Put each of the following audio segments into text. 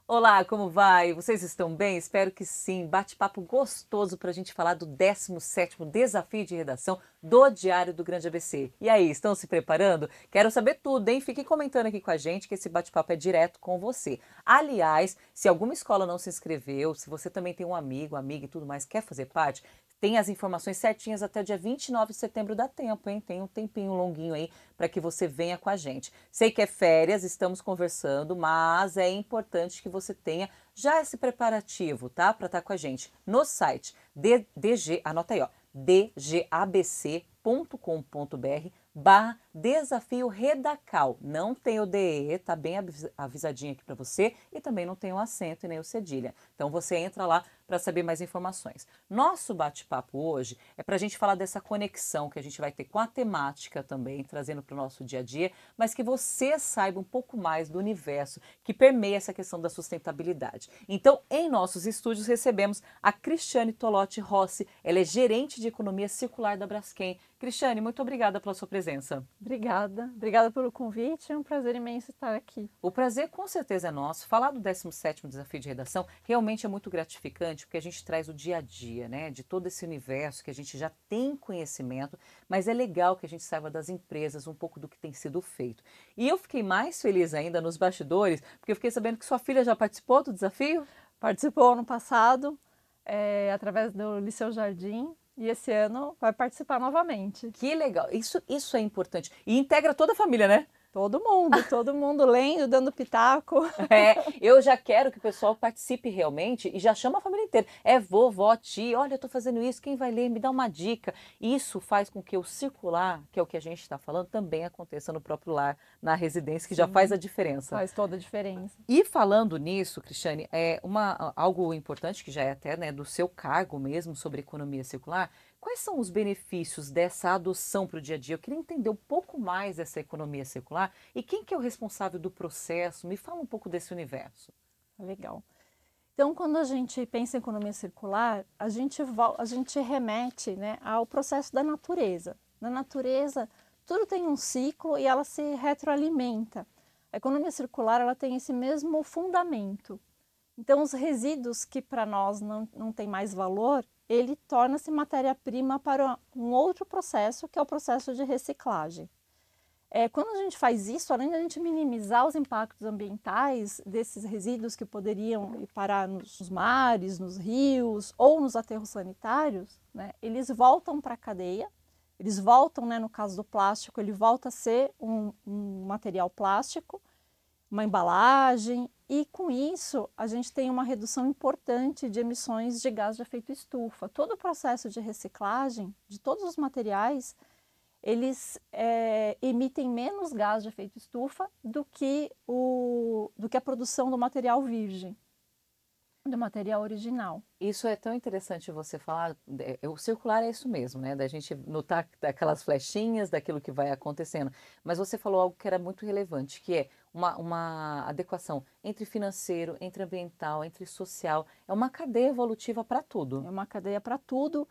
Olá, como vai? Vocês estão bem? Espero que sim. Bate-papo gostoso para a gente falar do 17º Desafio de Redação do Diário do Grande ABC. E aí, estão se preparando? Quero saber tudo, hein? Fiquem comentando aqui com a gente que esse bate-papo é direto com você. Aliás, se alguma escola não se inscreveu, se você também tem um amigo, amiga e tudo mais, quer fazer parte, tem as informações certinhas até dia 29 de setembro, dá tempo, hein? Tem um tempinho longuinho aí para que você venha com a gente. Sei que é férias, estamos conversando, mas é importante que você tenha já esse preparativo, tá? Para estar com a gente no site DG, anota aí, ó, dgabc.com.br desafio Redacal. Não tem o DE, tá bem avisadinho aqui para você, e também não tem o acento e nem o cedilha. Então você entra lá para saber mais informações. Nosso bate-papo hoje é para a gente falar dessa conexão que a gente vai ter com a temática também, trazendo para o nosso dia a dia, mas que você saiba um pouco mais do universo que permeia essa questão da sustentabilidade. Então, em nossos estúdios, recebemos a Cristiane Tolotti Rossi, ela é gerente de economia circular da Braskem. Cristiane, muito obrigada pela sua presença. Obrigada pelo convite, é um prazer imenso estar aqui. O prazer com certeza é nosso. Falar do 17º Desafio de Redação realmente é muito gratificante, porque a gente traz o dia a dia, né, de todo esse universo que a gente já tem conhecimento, mas é legal que a gente saiba das empresas um pouco do que tem sido feito. E eu fiquei mais feliz ainda nos bastidores, porque eu fiquei sabendo que sua filha já participou do desafio. Participou ano passado, através do Liceu Jardim, e esse ano vai participar novamente. Que legal, isso é importante. E integra toda a família, né? Todo mundo lendo, dando pitaco. É, eu já quero que o pessoal participe realmente e já chama a família inteira. É vovó, tia, olha, eu estou fazendo isso, quem vai ler? Me dá uma dica. Isso faz com que o circular, que é o que a gente está falando, também aconteça no próprio lar, na residência, que já faz a Sim, diferença. faz toda a diferença. E falando nisso, Cristiane, algo importante que já é até, né, do seu cargo mesmo sobre economia circular. Quais são os benefícios dessa adoção para o dia a dia? Eu queria entender um pouco mais dessa economia circular e quem que é o responsável do processo. Me fala um pouco desse universo. Legal. Então, quando a gente pensa em economia circular, a gente remete, né, ao processo da natureza. Na natureza, tudo tem um ciclo e ela se retroalimenta. A economia circular ela tem esse mesmo fundamento. Então, os resíduos que para nós não tem mais valor, ele torna-se matéria-prima para um outro processo, que é o processo de reciclagem. Quando a gente faz isso, além de a gente minimizar os impactos ambientais desses resíduos que poderiam ir parar nos mares, nos rios ou nos aterros sanitários, né, eles voltam para a cadeia, eles voltam, né, no caso do plástico, ele volta a ser um material plástico, uma embalagem, e com isso a gente tem uma redução importante de emissões de gás de efeito estufa. Todo o processo de reciclagem de todos os materiais eles emitem menos gás de efeito estufa do que a produção do material virgem, do material original. Isso é tão interessante você falar. O circular é isso mesmo, né? Da gente notar aquelas flechinhas daquilo que vai acontecendo. Mas você falou algo que era muito relevante, que é uma adequação entre financeiro, entre ambiental, entre social. É uma cadeia evolutiva para tudo. É uma cadeia para tudo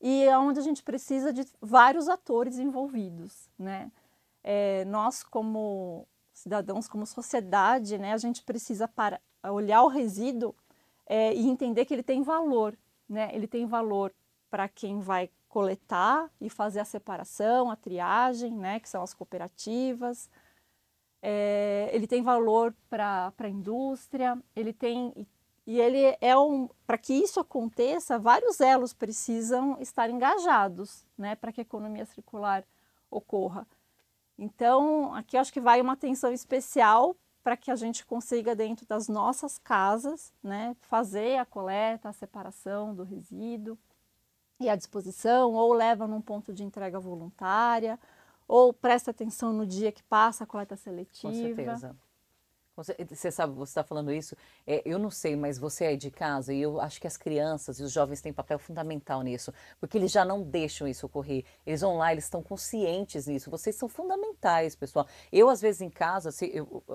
e é onde a gente precisa de vários atores envolvidos, né? Nós como cidadãos, como sociedade, né, a gente precisa para olhar o resíduo e entender que ele tem valor, né? Ele tem valor para quem vai coletar e fazer a separação, a triagem, né, que são as cooperativas. Ele tem valor para a indústria, ele é para que isso aconteça, vários elos precisam estar engajados, né, para que a economia circular ocorra. Então, aqui eu acho que vai uma atenção especial para que a gente consiga, dentro das nossas casas, né, fazer a coleta, a separação do resíduo e à disposição, ou leva num ponto de entrega voluntária, ou presta atenção no dia que passa a coleta Com seletiva. certeza. Você sabe, você está falando isso, eu não sei, mas você é de casa e eu acho que as crianças e os jovens têm papel fundamental nisso, porque eles já não deixam isso ocorrer. Eles vão lá, eles estão conscientes nisso. Vocês são fundamentais, pessoal. Eu, às vezes, em casa,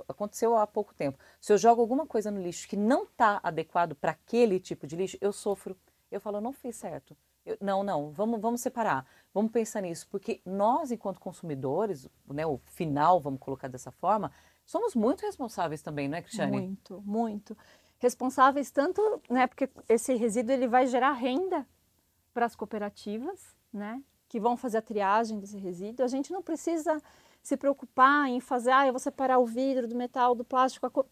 aconteceu há pouco tempo, se eu jogo alguma coisa no lixo que não está adequado para aquele tipo de lixo, eu sofro. Eu falo, eu não fiz certo. Não, vamos separar, vamos pensar nisso, porque nós, enquanto consumidores, né, o final, vamos colocar dessa forma, somos muito responsáveis também, não é, Cristiane? Muito, muito. responsáveis tanto, né, porque esse resíduo ele vai gerar renda para as cooperativas, né, que vão fazer a triagem desse resíduo. A gente não precisa se preocupar em fazer, eu vou separar o vidro do metal, do plástico.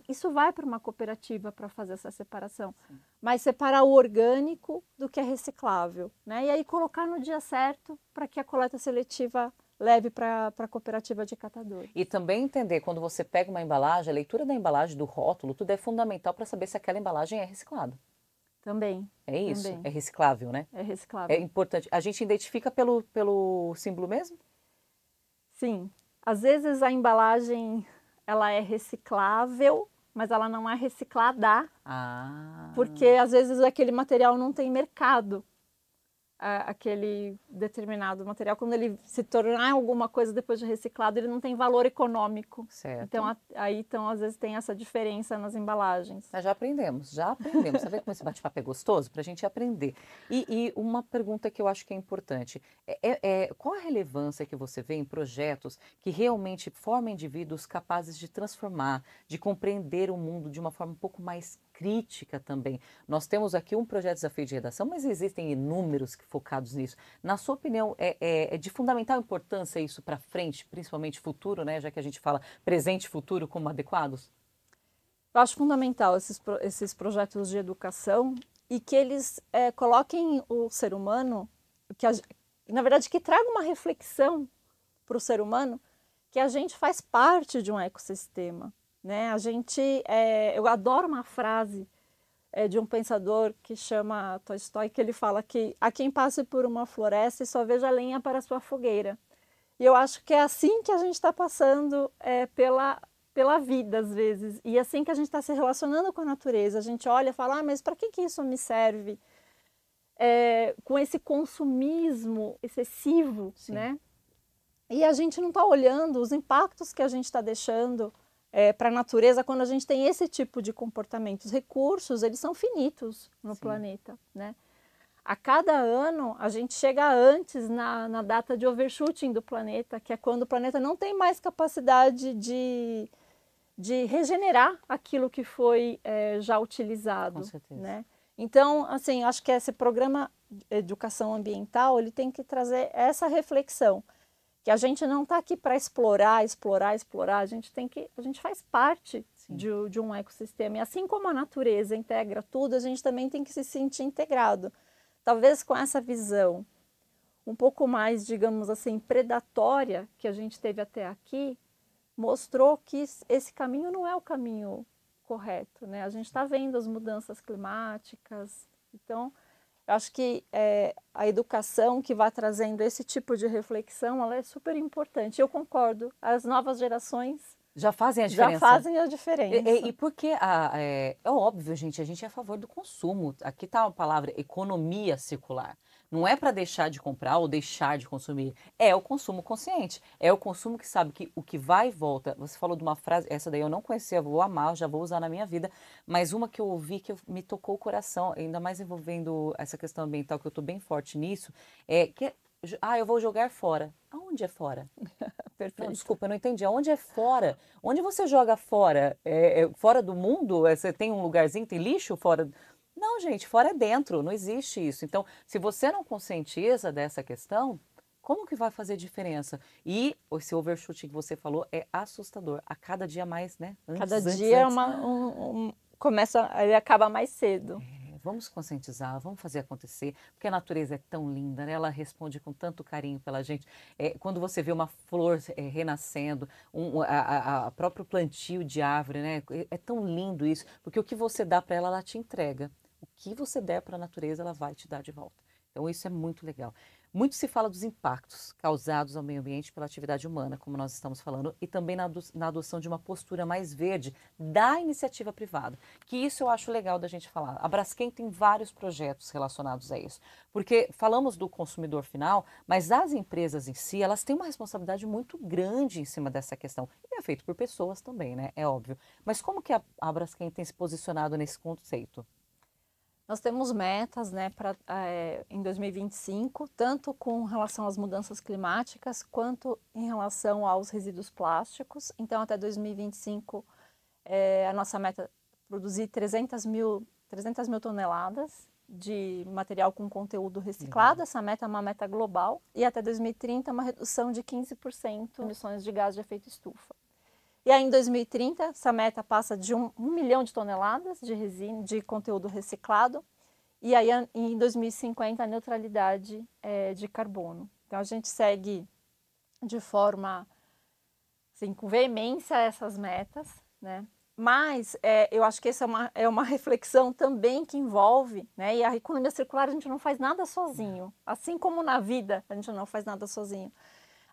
Isso vai para uma cooperativa para fazer essa separação. Sim. Mas separar o orgânico do que é reciclável, né? E aí colocar no dia certo para que a coleta seletiva leve para a cooperativa de catadores. E também entender, quando você pega uma embalagem, a leitura da embalagem, do rótulo, tudo é fundamental para saber se aquela embalagem é reciclada. Também. É isso? Também. É reciclável, né? É reciclável. É importante. A gente identifica pelo símbolo mesmo? Sim. Às vezes a embalagem ela é reciclável, mas ela não é reciclada, porque às vezes aquele material não tem mercado. Aquele determinado material, quando ele se tornar alguma coisa depois de reciclado, ele não tem valor econômico. Certo. Então, então às vezes tem essa diferença nas embalagens. Mas já aprendemos, já aprendemos. Tá vendo como esse bate-papo é gostoso? Para a gente aprender. E uma pergunta que eu acho que é importante. Qual a relevância que você vê em projetos que realmente formam indivíduos capazes de transformar, de compreender o mundo de uma forma um pouco mais crítica também? Nós temos aqui um projeto Desafio de Redação, mas existem inúmeros focados nisso. Na sua opinião, é de fundamental importância isso para frente, principalmente futuro, né? Já que a gente fala presente e futuro como adequados? Eu acho fundamental esses projetos de educação e que eles coloquem o ser humano, na verdade, que traga uma reflexão para o ser humano, que a gente faz parte de um ecossistema, né? Eu adoro uma frase de um pensador que chama Tolstói, que ele fala que a quem passe por uma floresta e só veja lenha para sua fogueira. E eu acho que é assim que a gente está passando pela vida, às vezes. E assim que a gente está se relacionando com a natureza. A gente olha e fala, mas para que isso me serve? Com esse consumismo excessivo, Sim. né? E a gente não está olhando os impactos que a gente está deixando para a natureza quando a gente tem esse tipo de comportamento. Os recursos, eles são finitos no Sim. planeta, né? A cada ano, a gente chega antes na data de overshooting do planeta, que é quando o planeta não tem mais capacidade de regenerar aquilo que foi já utilizado. Com certeza. Né? Então, assim, acho que esse programa de educação ambiental, ele tem que trazer essa reflexão, que a gente não está aqui para explorar, a gente faz parte de um ecossistema. E assim como a natureza integra tudo, a gente também tem que se sentir integrado. Talvez com essa visão um pouco mais, digamos assim, predatória que a gente teve até aqui, mostrou que esse caminho não é o caminho correto, né? A gente está vendo as mudanças climáticas, então eu acho que a educação que vai trazendo esse tipo de reflexão, ela é super importante. Eu concordo, as novas gerações já fazem a diferença. Já fazem a diferença. E porque é óbvio, gente, a gente é a favor do consumo. Aqui está a palavra economia circular. Não é para deixar de comprar ou deixar de consumir. É o consumo consciente. É o consumo que sabe que o que vai e volta. Você falou de uma frase, essa daí eu não conhecia, vou amar, já vou usar na minha vida. Mas uma que eu ouvi que me tocou o coração, ainda mais envolvendo essa questão ambiental, que eu estou bem forte nisso, eu vou jogar fora. Aonde é fora? Perfeito. Não, desculpa, eu não entendi. Aonde é fora? Onde você joga fora? Fora do mundo? Você tem um lugarzinho, tem lixo fora? Não, gente, fora é dentro, não existe isso. Então, se você não conscientiza dessa questão, como que vai fazer diferença? E esse overshooting que você falou é assustador. A cada dia mais, né? Cada dia ele acaba mais cedo. Vamos conscientizar, vamos fazer acontecer, porque a natureza é tão linda, né? Ela responde com tanto carinho pela gente. Quando você vê uma flor renascendo, a próprio plantio de árvore, né? É tão lindo isso, porque o que você dá para ela, ela te entrega. O que você der para a natureza, ela vai te dar de volta. Então isso é muito legal. Muito se fala dos impactos causados ao meio ambiente pela atividade humana, como nós estamos falando, e também na adoção de uma postura mais verde da iniciativa privada, que isso eu acho legal da gente falar. A Braskem tem vários projetos relacionados a isso, porque falamos do consumidor final, mas as empresas em si, elas têm uma responsabilidade muito grande em cima dessa questão. E é feito por pessoas também, né? É óbvio. Mas como que a Braskem tem se posicionado nesse conceito? Nós temos metas, né, em 2025, tanto com relação às mudanças climáticas, quanto em relação aos resíduos plásticos. Então, até 2025, a nossa meta produzir 300 mil toneladas de material com conteúdo reciclado. Essa meta é uma meta global. E até 2030, uma redução de 15% de emissões de gás de efeito estufa. E aí, em 2030, essa meta passa de 1 milhão de toneladas de resina, de conteúdo reciclado. E aí, em 2050, a neutralidade de carbono. Então, a gente segue de forma, assim, com veemência essas metas, né? Mas eu acho que essa é uma reflexão também que envolve, né? E a economia circular, a gente não faz nada sozinho. Assim como na vida, a gente não faz nada sozinho.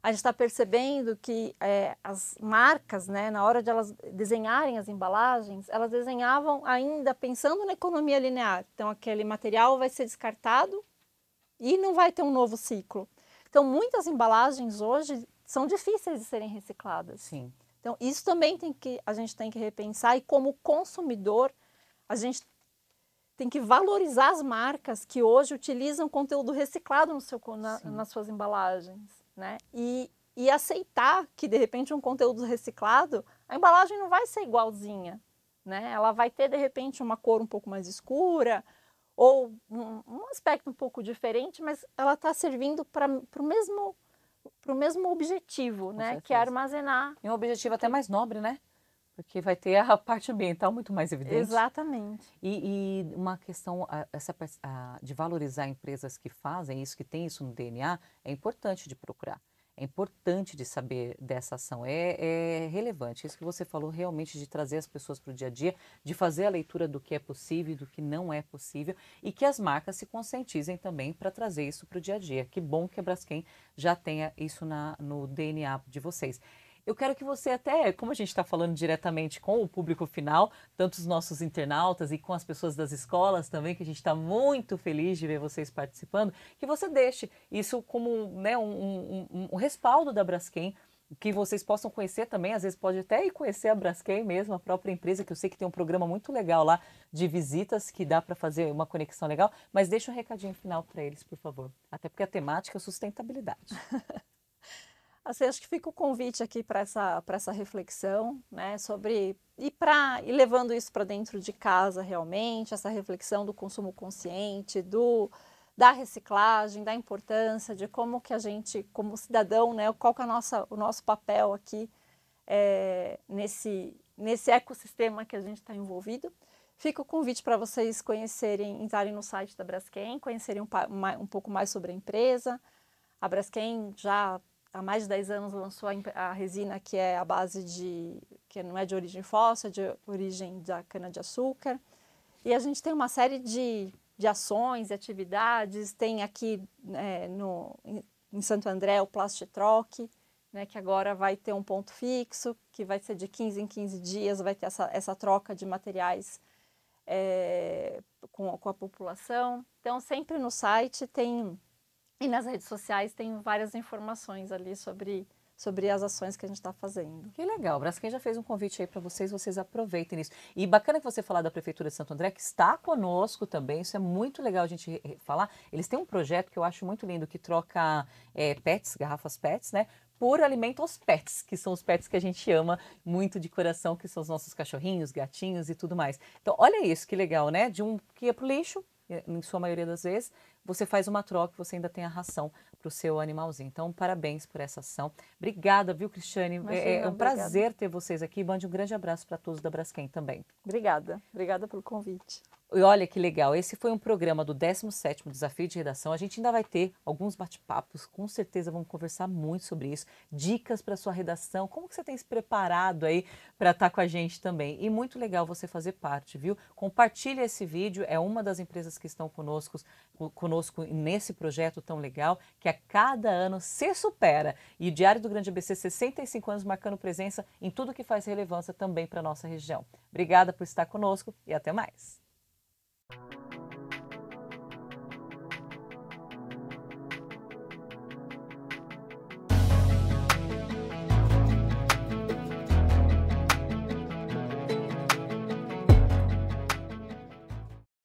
A gente está percebendo que as marcas, né, na hora de elas desenharem as embalagens, elas desenhavam ainda pensando na economia linear. Então, aquele material vai ser descartado e não vai ter um novo ciclo. Então, muitas embalagens hoje são difíceis de serem recicladas. Sim. Então, isso também a gente tem que repensar, e como consumidor, a gente tem que valorizar as marcas que hoje utilizam conteúdo reciclado nas suas embalagens, né? E aceitar que, de repente, um conteúdo reciclado, a embalagem não vai ser igualzinha, né? Ela vai ter, de repente, uma cor um pouco mais escura, ou um aspecto um pouco diferente, mas ela está servindo para o mesmo objetivo, né? Que é armazenar. E um objetivo até mais nobre, né? Porque vai ter a parte ambiental muito mais evidente. Exatamente. E uma questão de valorizar empresas que fazem isso, que tem isso no DNA, é importante de procurar. É importante de saber dessa ação, é relevante. Isso que você falou realmente de trazer as pessoas para o dia a dia, de fazer a leitura do que é possível e do que não é possível, e que as marcas se conscientizem também para trazer isso para o dia a dia. Que bom que a Braskem já tenha isso no DNA de vocês. Eu quero que você até, como a gente está falando diretamente com o público final, tanto os nossos internautas e com as pessoas das escolas também, que a gente está muito feliz de ver vocês participando, que você deixe isso como, né, um respaldo da Braskem, que vocês possam conhecer também, às vezes pode até ir conhecer a Braskem mesmo, a própria empresa, que eu sei que tem um programa muito legal lá de visitas, que dá para fazer uma conexão legal, mas deixa um recadinho final para eles, por favor. Até porque a temática é sustentabilidade. Assim, acho que fica o convite aqui para essa reflexão, né, sobre ir levando isso para dentro de casa realmente, essa reflexão do consumo consciente, da reciclagem, da importância de como que a gente, como cidadão, né, qual que é o nosso papel aqui nesse ecossistema que a gente está envolvido. Fica o convite para vocês conhecerem, entrarem no site da Braskem, conhecerem um pouco mais sobre a empresa. A Braskem já há mais de 10 anos lançou a resina que é a base que não é de origem fóssil, é de origem da cana-de-açúcar. E a gente tem uma série de ações e atividades. Tem aqui em Santo André o Plastitroque, né, que agora vai ter um ponto fixo, que vai ser de 15 em 15 dias, vai ter essa troca de materiais com a população. Então, sempre no site e nas redes sociais tem várias informações ali sobre as ações que a gente está fazendo. Que legal, o Braskem já fez um convite aí para vocês aproveitem isso. E bacana que você falar da Prefeitura de Santo André, que está conosco também, isso é muito legal a gente falar. Eles têm um projeto que eu acho muito lindo, que troca PETs, garrafas PETs, né, por alimento aos pets, que são os pets que a gente ama muito de coração, que são os nossos cachorrinhos, gatinhos e tudo mais. Então, olha isso, que legal, né, de um que ia para o lixo, em sua maioria das vezes, você faz uma troca, você ainda tem a ração para o seu animalzinho. Então, parabéns por essa ação. Obrigada, viu, Cristiane? Imagina, é um obrigada. prazer ter vocês aqui. Mande um grande abraço para todos da Braskem também. Obrigada pelo convite. E olha que legal, esse foi um programa do 17º Desafio de Redação. A gente ainda vai ter alguns bate-papos, com certeza vamos conversar muito sobre isso. Dicas para sua redação, como que você tem se preparado aí para estar com a gente também. E muito legal você fazer parte, viu? Compartilhe esse vídeo, é uma das empresas que estão conosco nesse projeto tão legal, que a cada ano se supera. E o Diário do Grande ABC, 65 anos marcando presença em tudo que faz relevância também para a nossa região. Obrigada por estar conosco e até mais.